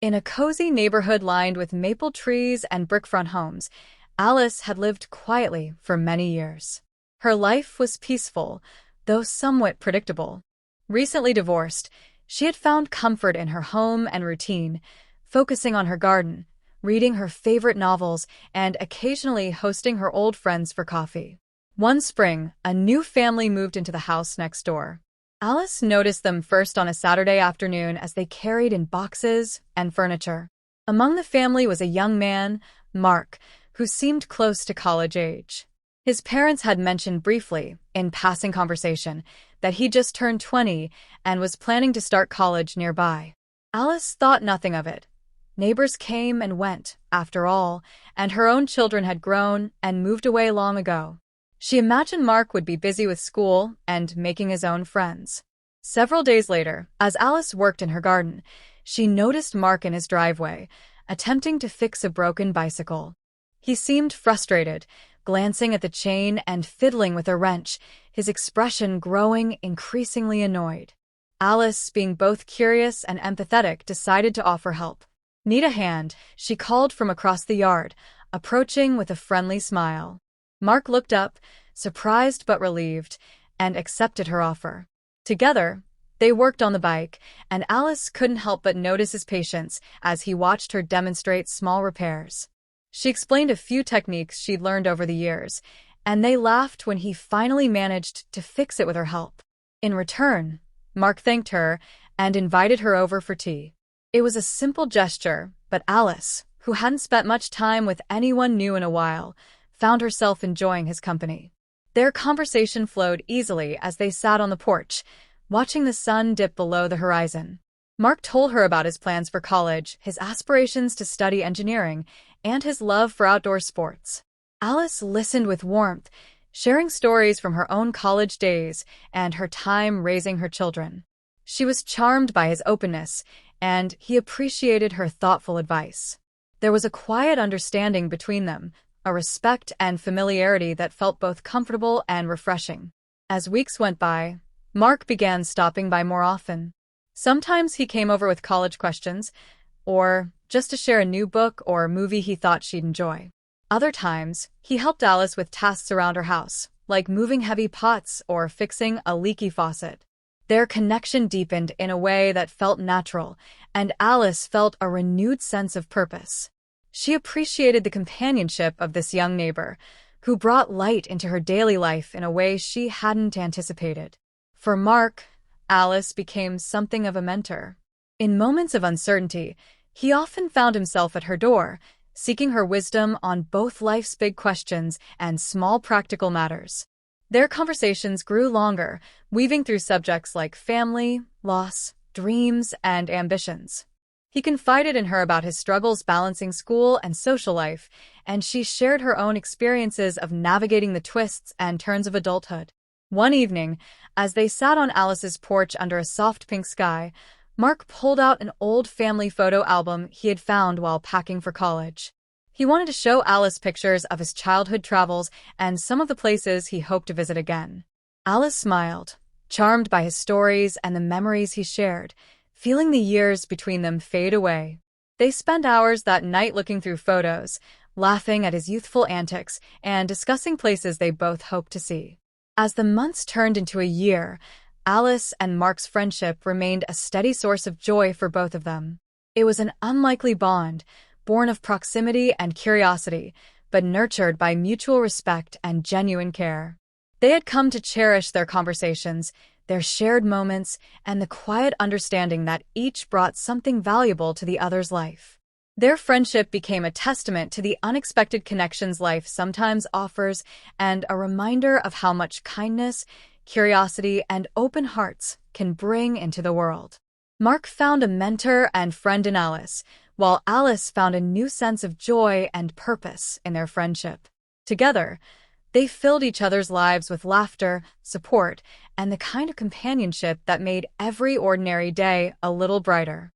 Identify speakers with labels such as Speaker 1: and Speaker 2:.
Speaker 1: In a cozy neighborhood lined with maple trees and brick-front homes, Alice had lived quietly for many years. Her life was peaceful, though somewhat predictable. Recently divorced, she had found comfort in her home and routine, focusing on her garden, reading her favorite novels, and occasionally hosting her old friends for coffee. One spring, a new family moved into the house next door. Alice noticed them first on a Saturday afternoon as they carried in boxes and furniture. Among the family was a young man, Mark, who seemed close to college age. His parents had mentioned briefly, in passing conversation, that he just turned 20 and was planning to start college nearby. Alice thought nothing of it. Neighbors came and went, after all, and her own children had grown and moved away long ago. She imagined Mark would be busy with school and making his own friends. Several days later, as Alice worked in her garden, she noticed Mark in his driveway, attempting to fix a broken bicycle. He seemed frustrated, glancing at the chain and fiddling with a wrench, his expression growing increasingly annoyed. Alice, being both curious and empathetic, decided to offer help. "Need a hand?" she called from across the yard, approaching with a friendly smile. Mark looked up, surprised but relieved, and accepted her offer. Together, they worked on the bike, and Alice couldn't help but notice his patience as he watched her demonstrate small repairs. She explained a few techniques she'd learned over the years, and they laughed when he finally managed to fix it with her help. In return, Mark thanked her and invited her over for tea. It was a simple gesture, but Alice, who hadn't spent much time with anyone new in a while, found herself enjoying his company. Their conversation flowed easily as they sat on the porch, watching the sun dip below the horizon. Mark told her about his plans for college, his aspirations to study engineering, and his love for outdoor sports. Alice listened with warmth, sharing stories from her own college days and her time raising her children. She was charmed by his openness, and he appreciated her thoughtful advice. There was a quiet understanding between them, a respect and familiarity that felt both comfortable and refreshing. As weeks went by, Mark began stopping by more often. Sometimes he came over with college questions, or just to share a new book or movie he thought she'd enjoy. Other times, he helped Alice with tasks around her house, like moving heavy pots or fixing a leaky faucet. Their connection deepened in a way that felt natural, and Alice felt a renewed sense of purpose. She appreciated the companionship of this young neighbor, who brought light into her daily life in a way she hadn't anticipated. For Mark, Alice became something of a mentor. In moments of uncertainty, he often found himself at her door, seeking her wisdom on both life's big questions and small practical matters. Their conversations grew longer, weaving through subjects like family, loss, dreams, and ambitions. He confided in her about his struggles balancing school and social life, and she shared her own experiences of navigating the twists and turns of adulthood. One evening, as they sat on Alice's porch under a soft pink sky, Mark pulled out an old family photo album he had found while packing for college. He wanted to show Alice pictures of his childhood travels and some of the places he hoped to visit again. Alice smiled, charmed by his stories and the memories he shared, feeling the years between them fade away. They spent hours that night looking through photos, laughing at his youthful antics, and discussing places they both hoped to see. As the months turned into a year, Alice and Mark's friendship remained a steady source of joy for both of them. It was an unlikely bond, born of proximity and curiosity, but nurtured by mutual respect and genuine care. They had come to cherish their conversations, their shared moments, and the quiet understanding that each brought something valuable to the other's life. Their friendship became a testament to the unexpected connections life sometimes offers and a reminder of how much kindness, curiosity, and open hearts can bring into the world. Mark found a mentor and friend in Alice, while Alice found a new sense of joy and purpose in their friendship. Together, they filled each other's lives with laughter, support, and the kind of companionship that made every ordinary day a little brighter.